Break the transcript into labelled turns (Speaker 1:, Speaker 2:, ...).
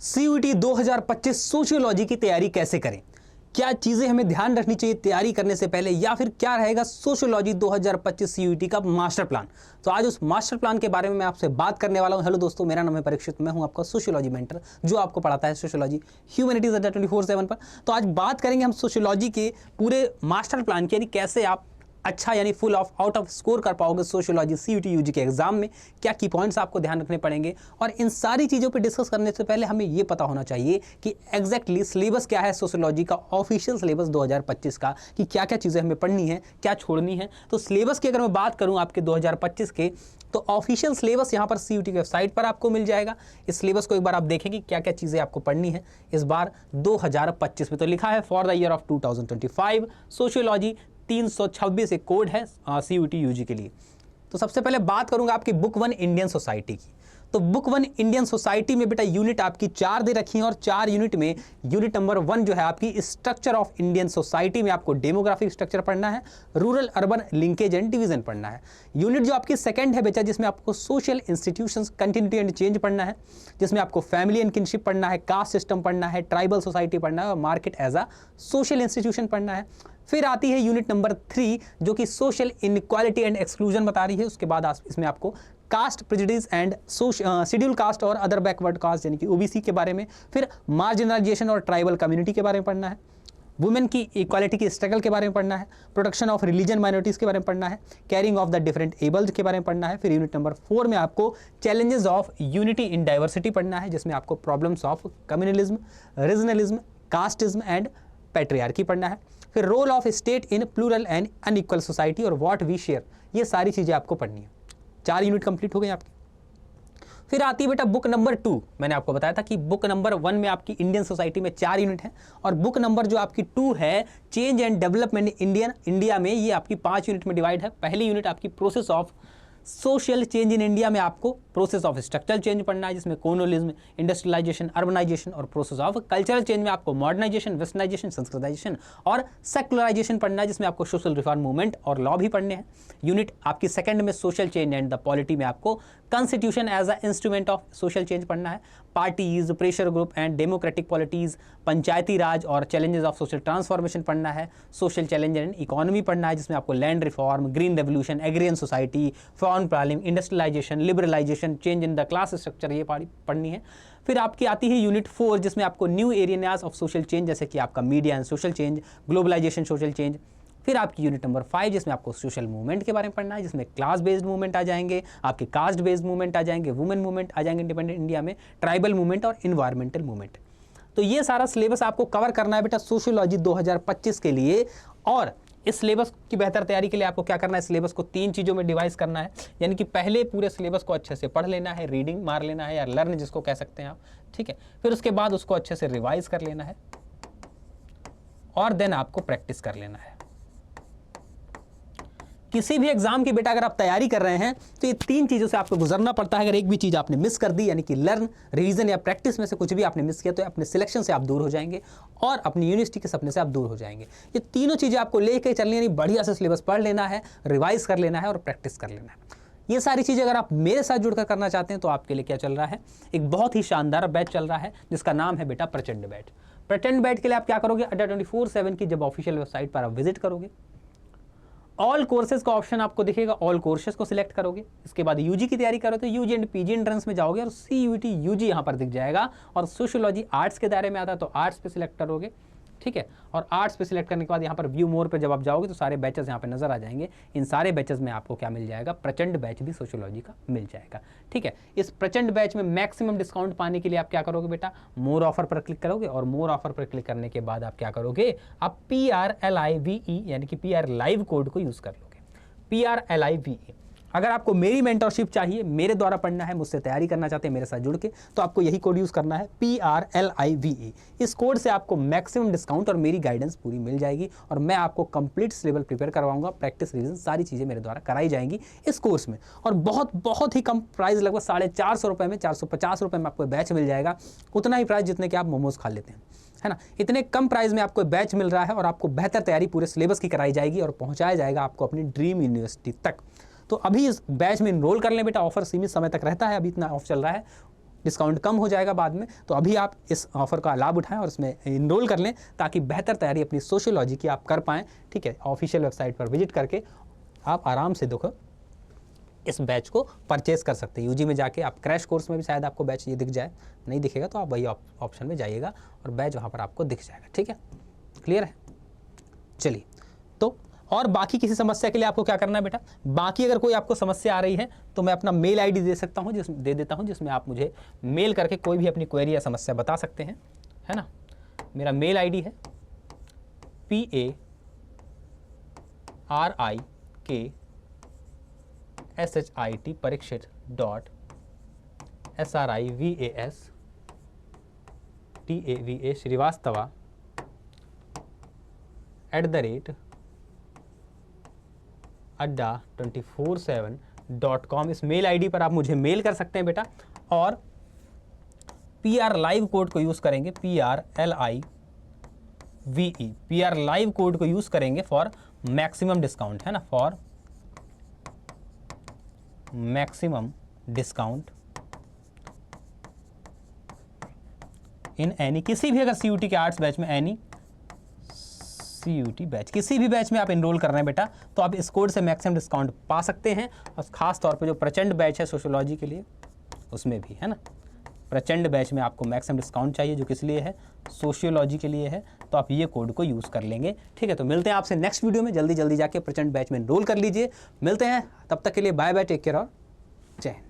Speaker 1: CUET 2025 sociology की तैयारी कैसे करें, क्या चीजें हमें ध्यान रखनी चाहिए तैयारी करने से पहले, या फिर क्या रहेगा सोशियोलॉजी 2025 सीयूईटी का मास्टर प्लान। तो आज उस मास्टर प्लान के बारे में मैं आपसे बात करने वाला हूं। हेलो दोस्तों, मेरा नाम है परीक्षित, मैं हूं आपका सोशियोलॉजी मेंटर जो आपको पढ़ाता है सोशियोलॉजी ह्यूमैनिटीज अड्डा 24/7 पर। तो आज बात करेंगे हम सोशियोलॉजी के पूरे मास्टर प्लान की, यानी कैसे आप अच्छा यानी full of out off score कर पाओगे सोशियोलॉजी सीयूटी यूजी के एग्जाम में, क्या की पॉइंट्स आपको ध्यान रखने पड़ेंगे। और इन सारी चीज़ों पे डिस्कस करने से पहले हमें ये पता होना चाहिए कि एग्जैक्टली सिलेबस क्या है सोशियोलॉजी का, ऑफिशियल सिलेबस 2025 का, कि क्या क्या चीज़ें हमें पढ़नी है, क्या छोड़नी है। तो सिलेबस की अगर मैं बात करूँ आपके 2025 के, तो ऑफिशियल सिलेबस यहाँ पर सीयूटी की वेबसाइट पर आपको मिल जाएगा। इस सिलेबस को एक बार आप देखेंगे क्या क्या चीज़ें आपको पढ़नी है इस बार 2025 में। तो लिखा है for the year of 2025 sociology 326 एक कोड है सीयूटी यूजी के लिए। तो सबसे पहले बात करूंगा आपकी बुक 1 इंडियन सोसाइटी की। तो बुक 1 इंडियन सोसाइटी में बेटा यूनिट आपकी 4 दे रखी हैं, और 4 यूनिट में यूनिट नंबर 1 जो है आपकी स्ट्रक्चर ऑफ इंडियन सोसाइटी में आपको डेमोग्राफिक स्ट्रक्चर पढ़ना है, rural urban linkage and division पढ़ना है। यूनिट जो आपकी सेकंड है बेटा, जिसमें आपको social institutions continuity and change पढ़ना है, जिसमें आपको फैमिली एंड किनशिप पढ़ना है, कास्ट सिस्टम पढ़ना है, ट्राइबल सोसाइटी पढ़ना है, और market as a social institution पढ़ना है। फिर आती है यूनिट नंबर 3 जो कि सोशल इनइक्वालिटी एंड एक्सक्लूजन बता रही है। उसके बाद इसमें आपको caste prejudice and schedule caste और अदर बैकवर्ड कास्ट यानी कि ओबीसी के बारे में, फिर मार्जिनलाइजेशन और ट्राइबल कम्युनिटी के बारे में पढ़ना है, वुमेन की इक्वालिटी की स्ट्रगल के बारे में पढ़ना है, प्रोटेक्शन ऑफ रिलीजन माइनॉरिटीज़ के बारे में पढ़ना है, carrying of the different abled के बारे में पढ़ना है। फिर यूनिट नंबर 4 में आपको challenges of unity in diversity पढ़ना है, जिसमें आपको problems of communalism, regionalism, casteism and patriarchy पढ़ना है। फिर role of state in plural and unequal society और व्हाट वी शेयर, ये सारी चीज़ें आपको पढ़नी है। 4 यूनिट कंप्लीट हो गए आपकी। फिर आती है बेटा बुक नंबर 2। मैंने आपको बताया था कि बुक नंबर 1 में आपकी इंडियन सोसाइटी में 4 यूनिट है, और बुक नंबर जो आपकी 2 है चेंज एंड डेवलपमेंट इंडिया में, ये आपकी 5 यूनिट में डिवाइड है। पहली यूनिट आपकी process of social change in India में आपको प्रोसेस ऑफ स्ट्रक्चरल चेंज पढ़ना है, जिसमें कोलोनियलिज्म, इंडस्ट्रियलाइजेशन, अर्बनाइजेशन, और प्रोसेस ऑफ कल्चरल चेंज में आपको मॉडर्नाइजेशन, वेस्टर्नाइजेशन, संस्कृताइजेशन और सेकुलराइजेशन पढ़ना है, जिसमें आपको सोशल रिफॉर्म मूवमेंट और लॉ भी पढ़ने हैं। यूनिट आपकी सेकंड में social change and the polity में आपको constitution as a instrument of social change पढ़ना है, parties, pressure group and democratic पॉलिटीज, पंचायती राज और चैलेंजेस ऑफ सोशल ट्रांसफॉर्मेशन पढ़ना है, सोशल चैलेंज एंड इकोनॉमी पढ़ना है, जिसमें आपको land reform, green revolution, agrarian society, foreign planning, industrialisation, liberalisation, change in the class structure, ये पढ़नी है। फिर आपकी आती है यूनिट 4 जिसमें आपको new areas of social change, जैसे कि आपका media and social change, globalisation, social change. फिर आपकी यूनिट नंबर 5 जिसमें आपको सोशल मूवमेंट के बारे में पढ़ना है, जिसमें क्लास बेस्ड मूवमेंट आ जाएंगे, आपके कास्ट बेस्ड मूवमेंट आ जाएंगे, वुमेन मूवमेंट आ जाएंगे इंडिपेंडेंट इंडिया में, ट्राइबल मूवमेंट और इन्वायरमेंटल मूवमेंट। तो ये सारा सिलेबस आपको कवर करना है बेटा सोशियोलॉजी 2025 के लिए। और इस सिलेबस की बेहतर तैयारी के लिए आपको क्या करना है, सिलेबस को 3 चीज़ों में डिवाइड करना है। यानी कि पहले पूरे सिलेबस को अच्छे से पढ़ लेना है, रीडिंग मार लेना है या लर्न जिसको कह सकते हैं आप, ठीक है। फिर उसके बाद उसको अच्छे से रिवाइज कर लेना है, और देन आपको प्रैक्टिस कर लेना है। किसी भी एग्जाम की बेटा अगर आप तैयारी कर रहे हैं तो ये 3 चीज़ों से आपको गुजरना पड़ता है। अगर एक भी चीज़ आपने मिस कर दी, यानी कि लर्न, रिवीजन या प्रैक्टिस में से कुछ भी आपने मिस किया, तो अपने सिलेक्शन से आप दूर हो जाएंगे और अपनी यूनिवर्सिटी के सपने से आप दूर हो जाएंगे। ये तीनों चीज़ें आपको लेकर चलनी, यानी बढ़िया से सिलेबस पढ़ लेना है, रिवाइज कर लेना है और प्रैक्टिस कर लेना है। ये सारी चीज़ें अगर आप मेरे साथ जुड़कर करना चाहते हैं तो आपके लिए क्या चल रहा है, एक बहुत ही शानदार बैच चल रहा है जिसका नाम है बेटा प्रचंड बैच। प्रचंड बैच के लिए आप क्या करोगे, अड्डा 24/7 की जब ऑफिशियल वेबसाइट पर आप विजिट करोगे, ऑल कोर्सेज का ऑप्शन आपको दिखेगा, ऑल कोर्सेज को सिलेक्ट करोगे। इसके बाद यूजी की तैयारी करो तो यूजी एंड पीजी एंट्रेंस में जाओगे और सीयूटी यूजी यहाँ पर दिख जाएगा, और सोशियोलॉजी आर्ट्स के दायरे में आता है तो आर्ट्स पे सिलेक्ट करोगे, ठीक है। और आर्ट्स पे सिलेक्ट करने के बाद यहाँ पर व्यू मोर पे जब आप जाओगे तो सारे बैचेस यहाँ पे नजर आ जाएंगे। इन सारे बैचेस में आपको क्या मिल जाएगा, प्रचंड बैच भी सोशियोलॉजी का मिल जाएगा, ठीक है। इस प्रचंड बैच में मैक्सिमम डिस्काउंट पाने के लिए आप क्या करोगे बेटा, मोर ऑफर पर क्लिक करोगे, और मोर ऑफर पर क्लिक करने के बाद आप क्या करोगे, आप PRLIVE यानी कि PR लाइव कोड को यूज कर लोगे, PRLIVE। अगर आपको मेरी मेंटरशिप चाहिए, मेरे द्वारा पढ़ना है, मुझसे तैयारी करना चाहते हैं मेरे साथ जुड़ के, तो आपको यही कोड यूज़ करना है, PRLIVE। इस कोड से आपको मैक्सिमम डिस्काउंट और मेरी गाइडेंस पूरी मिल जाएगी, और मैं आपको कंप्लीट सिलेबस प्रिपेयर करवाऊंगा, प्रैक्टिस रिवीजन सारी चीज़ें मेरे द्वारा कराई जाएंगी इस कोर्स में। और बहुत ही कम प्राइस, लगभग 450 रुपये में, 450 रुपये में आपको बैच मिल जाएगा। उतना ही प्राइस जितने कि आप मोमोज खा लेते हैं, है ना। इतने कम प्राइस में आपको बैच मिल रहा है, और आपको बेहतर तैयारी पूरे सिलेबस की कराई जाएगी और पहुँचाया जाएगा आपको अपनी ड्रीम यूनिवर्सिटी तक। तो अभी इस बैच में इनरोल कर लें बेटा, ऑफर सीमित समय तक रहता है, अभी इतना ऑफ चल रहा है। डिस्काउंट कम हो जाएगा बाद में। तो अभी आप इस ऑफर का लाभ उठाएं और इसमें इनरोल कर लें ताकि बेहतर तैयारी अपनी सोशियोलॉजी की आप कर पाएँ। ठीक है, ऑफिशियल वेबसाइट पर विजिट करके आप आराम से देखो इस बैच को परचेस कर सकते हैं। यूजी में जाके आप क्रैश कोर्स में भी शायद आपको बैच ये दिख जाए, नहीं दिखेगा तो आप वही ऑप्शन में जाइएगा और बैच वहाँ पर आपको दिख जाएगा। ठीक है, क्लियर है? चलिए, तो और बाकी किसी समस्या के लिए आपको क्या करना है बेटा, बाकी अगर कोई आपको समस्या आ रही है तो मैं अपना मेल आईडी दे सकता हूँ, दे देता हूँ, जिसमें आप मुझे मेल करके कोई भी अपनी क्वेरी या समस्या बता सकते हैं, है ना। मेरा मेल आईडी है PARIKSHIT PARIKSHIT श्रीवास्तवा @adda247.com इस मेल आईडी पर आप मुझे मेल कर सकते हैं बेटा। और PR लाइव कोड को यूज़ करेंगे, PR लाइव कोड को यूज़ करेंगे फॉर मैक्सिमम डिस्काउंट, है ना, for maximum discount in any, किसी भी अगर CUT के आर्ट्स बैच में, एनी CUT बैच, किसी भी बैच में आप इनरोल कर रहे हैं बेटा, तो आप इस कोड से मैक्सिमम डिस्काउंट पा सकते हैं। और खास तौर पे जो प्रचंड बैच है सोशियोलॉजी के लिए, उसमें भी, है ना, प्रचंड बैच में आपको मैक्सिमम डिस्काउंट चाहिए, जो किस लिए है, सोशियोलॉजी के लिए है, तो आप ये कोड को यूज़ कर लेंगे। ठीक है, तो मिलते हैं आपसे नेक्स्ट वीडियो में। जल्दी जल्दी जाके प्रचंड बैच में इनरोल कर लीजिए। मिलते हैं, तब तक के लिए बाय बाय, टेक केयर और जय हिंद।